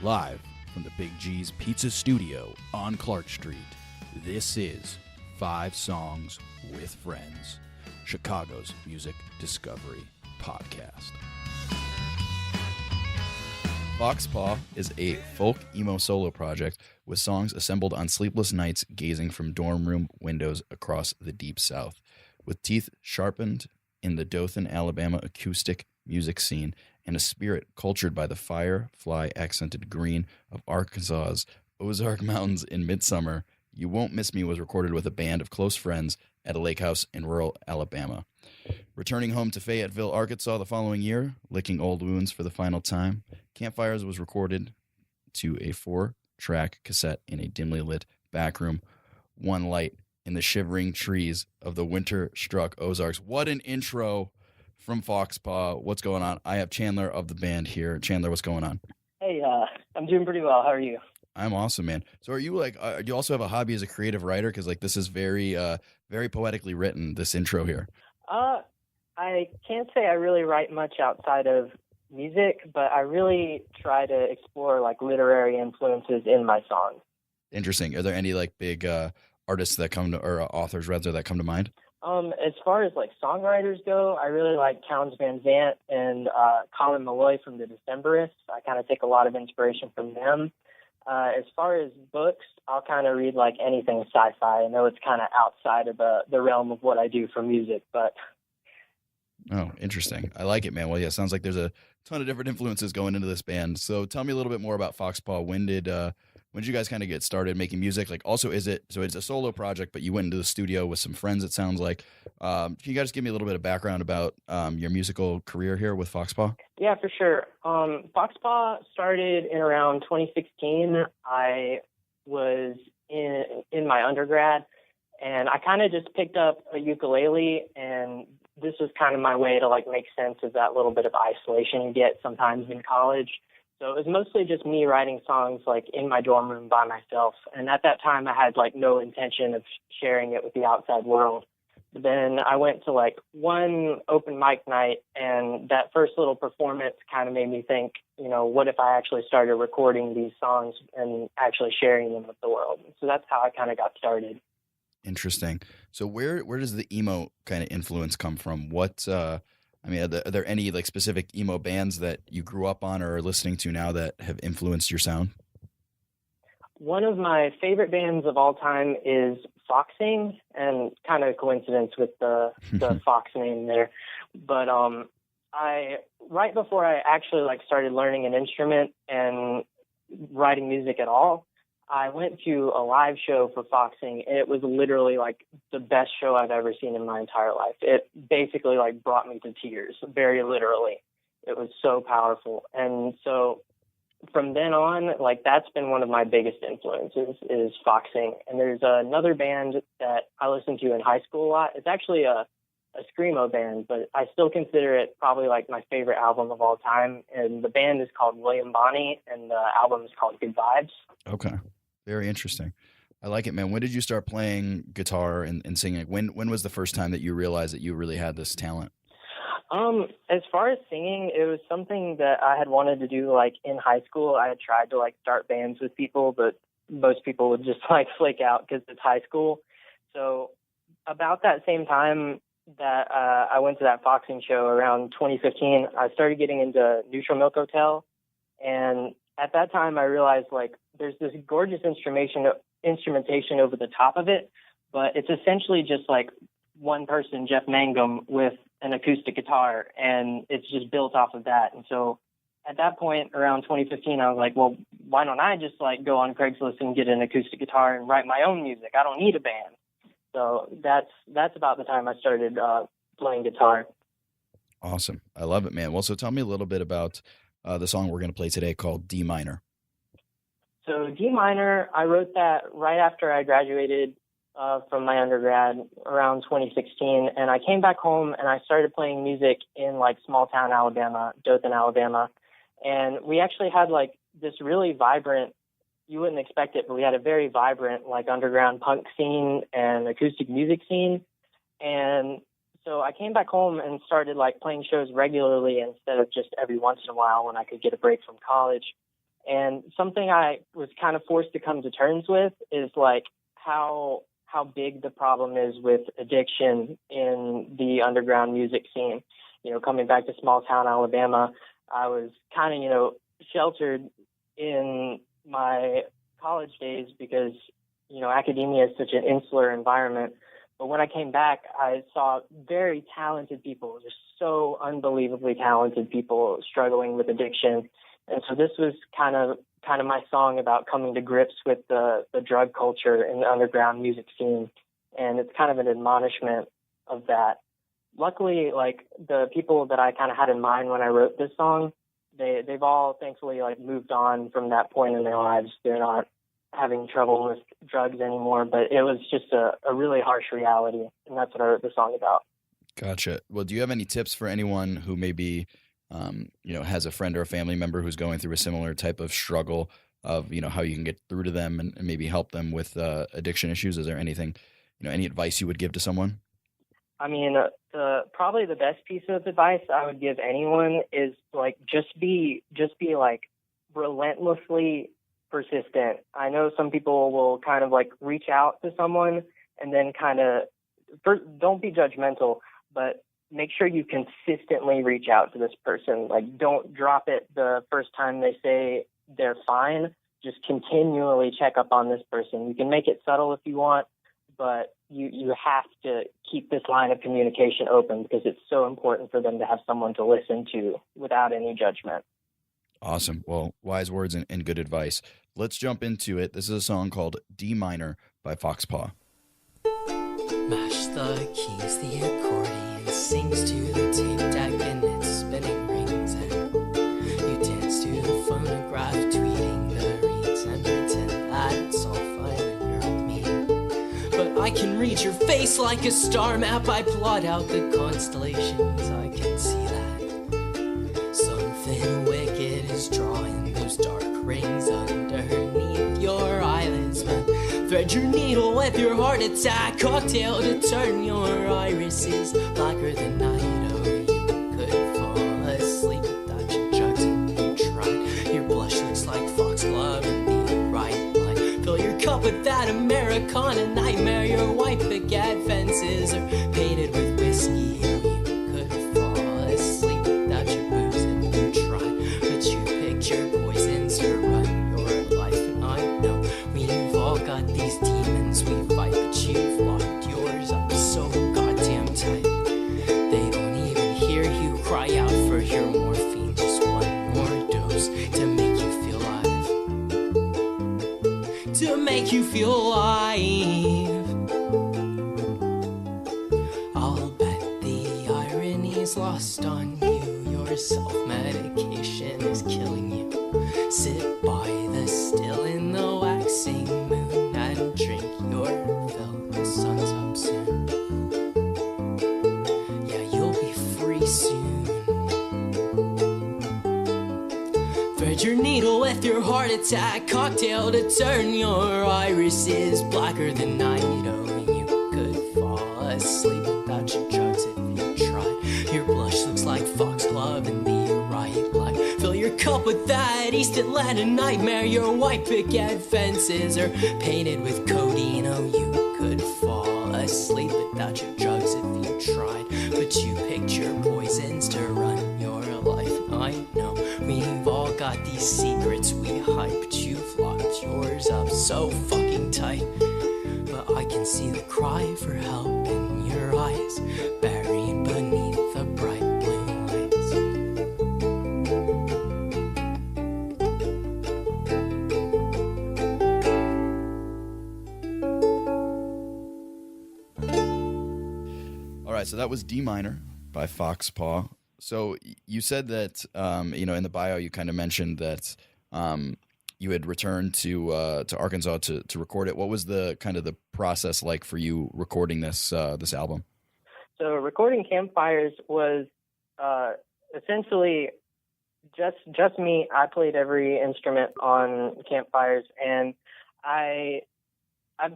Live from the Big G's Pizza Studio on Clark Street, this is 5 Songs with Friends, Chicago's music discovery podcast. Foxpaw is a folk emo solo project with songs assembled on sleepless nights gazing from dorm room windows across the Deep South. With teeth sharpened in the Dothan, Alabama acoustic music scene and a spirit cultured by the firefly-accented green of Arkansas's Ozark Mountains in midsummer, You Won't Miss Me was recorded with a band of close friends at a lakehouse in rural Alabama. Returning home to Fayetteville, Arkansas the following year, licking old wounds for the final time, Campfires was recorded to a 4-track cassette in a dimly lit backroom, one light in the shivering trees of the winter-struck Ozarks. What an intro from Foxpaw. What's going on? I have Chandler of the band here. Chandler, what's going on? Hey, I'm doing pretty well. How are you? I'm awesome, man. So are you do you also have a hobby as a creative writer? Because this is very, very poetically written, this intro here. I can't say I really write much outside of music, but I really try to explore literary influences in my songs. Interesting. Are there any big artists that come to, or authors rather, that come to mind? As far as songwriters go, I really like Townes Van Zandt and Colin Malloy from the Decemberists. I kind of take a lot of inspiration from them. As far as books, I'll kind of read anything sci-fi. I know it's kind of outside of the realm of what I do for music, but... Oh, interesting. I like it, man. Well, yeah, sounds like there's a ton of different influences going into this band. So tell me a little bit more about Foxpaw. When did you guys kind of get started making music? Also, it's a solo project, but you went into the studio with some friends, it sounds like. Can you guys give me a little bit of background about your musical career here with Foxpaw? Yeah, for sure. Foxpaw started in around 2016. I was in my undergrad, and I kind of just picked up a ukulele, and this was kind of my way to make sense of that little bit of isolation you get sometimes in college. So it was mostly just me writing songs in my dorm room by myself. And at that time I had no intention of sharing it with the outside world. But then I went to one open mic night, and that first little performance kind of made me think, what if I actually started recording these songs and actually sharing them with the world? So that's how I kind of got started. Interesting. So where does the emo kind of influence come from? What, are there any specific emo bands that you grew up on or are listening to now that have influenced your sound? One of my favorite bands of all time is Foxing, and kind of a coincidence with the Fox name there. But right before I actually started learning an instrument and writing music at all, I went to a live show for Foxing, and it was literally the best show I've ever seen in my entire life. It basically brought me to tears, very literally. It was so powerful. And so from then on, that's been one of my biggest influences is Foxing. And there's another band that I listened to in high school a lot. It's actually a screamo band, but I still consider it probably my favorite album of all time. And the band is called William Bonney, and the album is called Good Vibes. Okay. Very interesting. I like it, man. When did you start playing guitar and singing? When was the first time that you realized that you really had this talent? As far as singing, it was something that I had wanted to do in high school. I had tried to start bands with people, but most people would just flake out because it's high school. So about that same time that I went to that Foxing show around 2015, I started getting into Neutral Milk Hotel, and at that time I realized there's this gorgeous instrumentation over the top of it, but it's essentially just one person, Jeff Mangum, with an acoustic guitar, and it's just built off of that. And so at that point, around 2015, I was well, why don't I just go on Craigslist and get an acoustic guitar and write my own music? I don't need a band. So that's about the time I started playing guitar. Awesome. I love it, man. Well, so tell me a little bit about the song we're going to play today called D Minor. So D Minor, I wrote that right after I graduated from my undergrad around 2016, and I came back home and I started playing music in small town Alabama, Dothan, Alabama, and we actually had this really vibrant, you wouldn't expect it, but we had a very vibrant underground punk scene and acoustic music scene. And so I came back home and started playing shows regularly instead of just every once in a while when I could get a break from college. And something I was kind of forced to come to terms with is like how big the problem is with addiction in the underground music scene. You know, coming back to small town Alabama, I was kind of, you know, sheltered in my college days because, you know, academia is such an insular environment. But when I came back, I saw very talented people, just so unbelievably talented people struggling with addiction. And so this was kind of my song about coming to grips with the drug culture in the underground music scene. And it's kind of an admonishment of that. Luckily, like, the people that I kind of had in mind when I wrote this song, they've all thankfully like moved on from that point in their lives. They're not having trouble with drugs anymore, but it was just a really harsh reality, and that's what I wrote the song about. Gotcha. Well, do you have any tips for anyone who maybe, you know, has a friend or a family member who's going through a similar type of struggle of, you know, how you can get through to them and maybe help them with addiction issues? Is there anything, you know, any advice you would give to someone? I mean, probably the best piece of advice I would give anyone is like just be like relentlessly persistent. I know some people will kind of like reach out to someone and then kind of don't be judgmental, but make sure you consistently reach out to this person. Like, don't drop it the first time they say they're fine. Just continually check up on this person. You can make it subtle if you want, but you have to keep this line of communication open because it's so important for them to have someone to listen to without any judgment. Awesome. Well, wise words and good advice. Let's jump into it. This is a song called D minor by Foxpaw. Mash the keys, the accordion sings to the tape deck and its spinning rings, and you dance to the phonograph, tweeting the reeds and pretend that it's all fine when you're with me. But I can read your face like a star map. I plot out the constellations. I can see that something wicked is drawing those dark rings underneath your eyelids, man. Thread your needle with your heart attack cocktail to turn your irises blacker than night. Oh, you could fall asleep without your drugs if you tried. Your blush looks like foxglove in the right light. Fill your cup with that Americana nightmare. Your white picket fences are painted with whiskey. Oh, you could fall asleep without your booze if you tried. But you picked your poisons to run your life, and I know we've all got these demons we fight, but you've locked yours up so goddamn tight. They don't even hear you cry out for your morphine. Just one more dose to make you feel alive. To make you feel alive. I'll bet the irony's lost on you. Your self-medication is killing you. Sit by the still in the waxing moon and drink your fill. The sun's up soon. Yeah, you'll be free soon. Thread your needle with your heart attack cocktail to turn your irises blacker than night. Oh, you could fall asleep without your drugs if you tried. Your blush looks like foxglove in the right light. Fill your cup with that East Atlanta nightmare. Your white picket fences are painted with codeine. Oh, you could fall asleep without your drugs if you tried. But you picked your poisons to run your life. I know we've all got these secrets we hide, but you've locked yours up so fucking tight. But I can see the cry for help in your eyes, buried beneath the bright blue lights. All right, so that was D minor by Foxpaw. So you said that, you know, in the bio you kind of mentioned that you had returned to Arkansas to record it. What was the kind of the process like for you recording this album? So recording Campfires was essentially just me. I played every instrument on Campfires, and I'm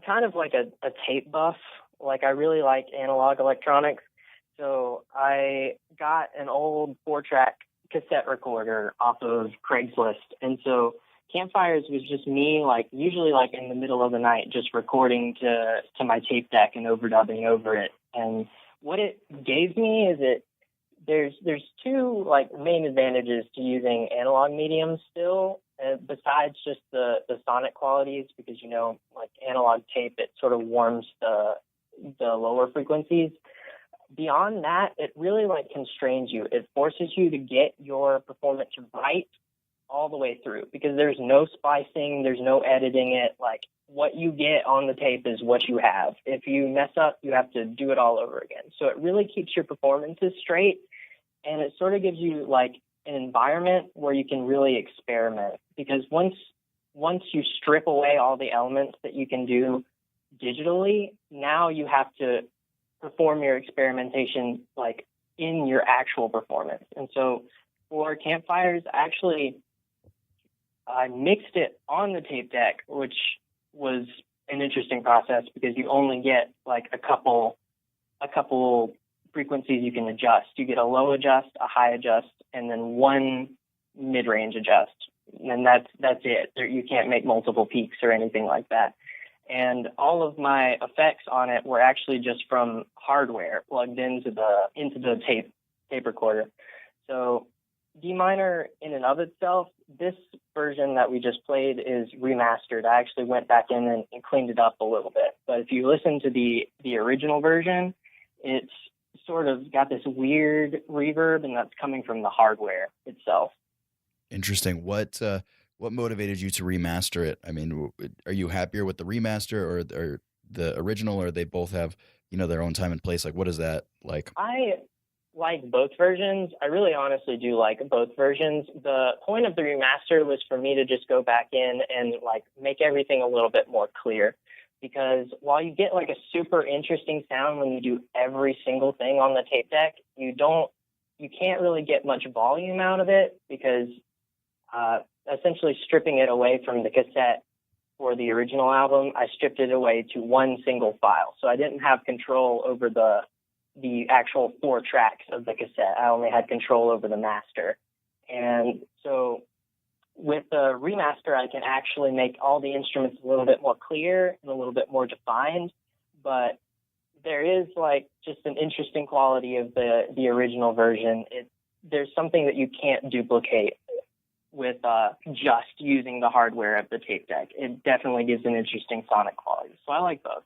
kind of like a tape buff. Like, I really like analog electronics. So I got an old 4-track cassette recorder off of Craigslist. And so Campfires was just me, like usually like in the middle of the night, just recording to my tape deck and overdubbing over it. And what it gave me is there's two like main advantages to using analog mediums still, besides just the sonic qualities, because like analog tape, it sort of warms the lower frequencies. Beyond that, it really like constrains you. It forces you to get your performance right all the way through, because there's no splicing, there's no editing it. Like what you get on the tape is what you have. If you mess up, you have to do it all over again. So it really keeps your performances straight, and it sort of gives you like an environment where you can really experiment, because once you strip away all the elements that you can do digitally, now you have to perform your experimentation like in your actual performance. And so for Campfires, I mixed it on the tape deck, which was an interesting process because you only get like a couple frequencies you can adjust. You get a low adjust, a high adjust, and then one mid-range adjust. And that's it. You can't make multiple peaks or anything like that. And all of my effects on it were actually just from hardware plugged into the tape recorder. So D minor in and of itself, this version that we just played is remastered. I actually went back in and cleaned it up a little bit. But if you listen to the original version, it's sort of got this weird reverb, and that's coming from the hardware itself. Interesting. What motivated you to remaster it? I mean, are you happier with the remaster or the original, or they both have, their own time and place? Like, what is that like? I like both versions. I really honestly do like both versions. The point of the remaster was for me to just go back in and like make everything a little bit more clear, because while you get like a super interesting sound when you do every single thing on the tape deck, you can't really get much volume out of it, because essentially stripping it away from the cassette for the original album, I stripped it away to one single file. So I didn't have control over the actual 4 tracks of the cassette. I only had control over the master. And so with the remaster, I can actually make all the instruments a little bit more clear and a little bit more defined. But there is like just an interesting quality of the original version. There's something that you can't duplicate with just using the hardware of the tape deck. It definitely gives an interesting sonic quality. So I like both.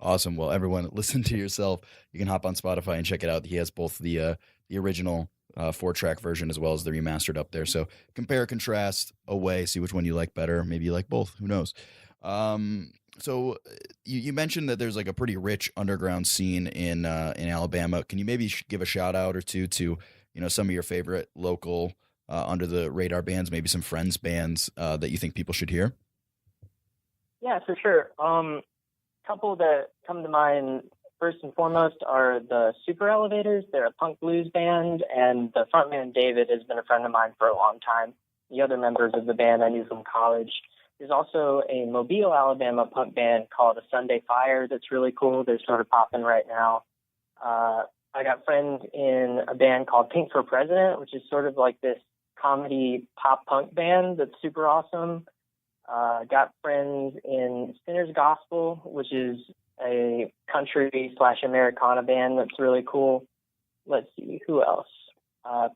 Awesome. Well, everyone, listen to yourself. You can hop on Spotify and check it out. He has both the original 4-track version as well as the remastered up there. So compare, contrast, away, see which one you like better. Maybe you like both. Who knows? So you mentioned that there's like a pretty rich underground scene in Alabama. Can you maybe give a shout out or two to some of your favorite local under the radar bands, maybe some friends bands that you think people should hear? Yeah, for sure. Couple that come to mind first and foremost are the Super Elevators. They're a punk blues band, and the frontman David has been a friend of mine for a long time. The other members of the band I knew from college. There's also a Mobile, Alabama punk band called A Sunday Fire that's really cool. They're sort of popping right now. I got friends in a band called Pink for President, which is sort of like this comedy pop punk band that's super awesome. Got friends in Sinner's Gospel, which is a country/Americana band that's really cool. Let's see, who else?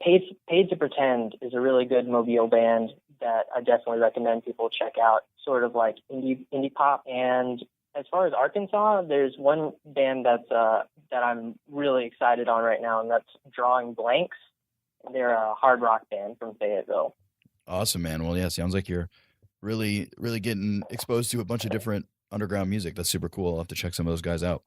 Paid to Pretend is a really good Mobile band that I definitely recommend people check out, sort of like indie pop. And as far as Arkansas, there's one band that I'm really excited on right now, and that's Drawing Blanks. They're a hard rock band from Fayetteville. Awesome, man. Well, yeah, sounds like you're really, really getting exposed to a bunch of different underground music. That's super cool. I'll have to check some of those guys out.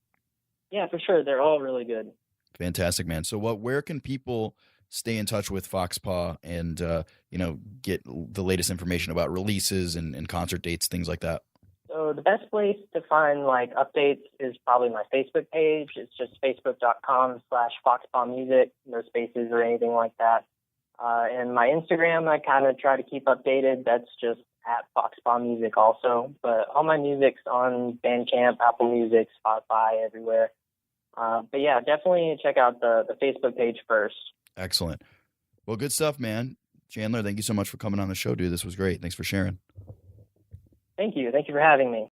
Yeah, for sure. They're all really good. Fantastic, man. So where can people stay in touch with Foxpaw and, get the latest information about releases and concert dates, things like that? So the best place to find like updates is probably my Facebook page. It's just facebook.com/FoxpawMusic. No spaces or anything like that. And my Instagram, I kind of try to keep updated. That's just at Foxpaw Music also. But all my music's on Bandcamp, Apple Music, Spotify, everywhere. But yeah, definitely check out the Facebook page first. Excellent. Well, good stuff, man. Chandler, thank you so much for coming on the show, dude. This was great. Thanks for sharing. Thank you. Thank you for having me.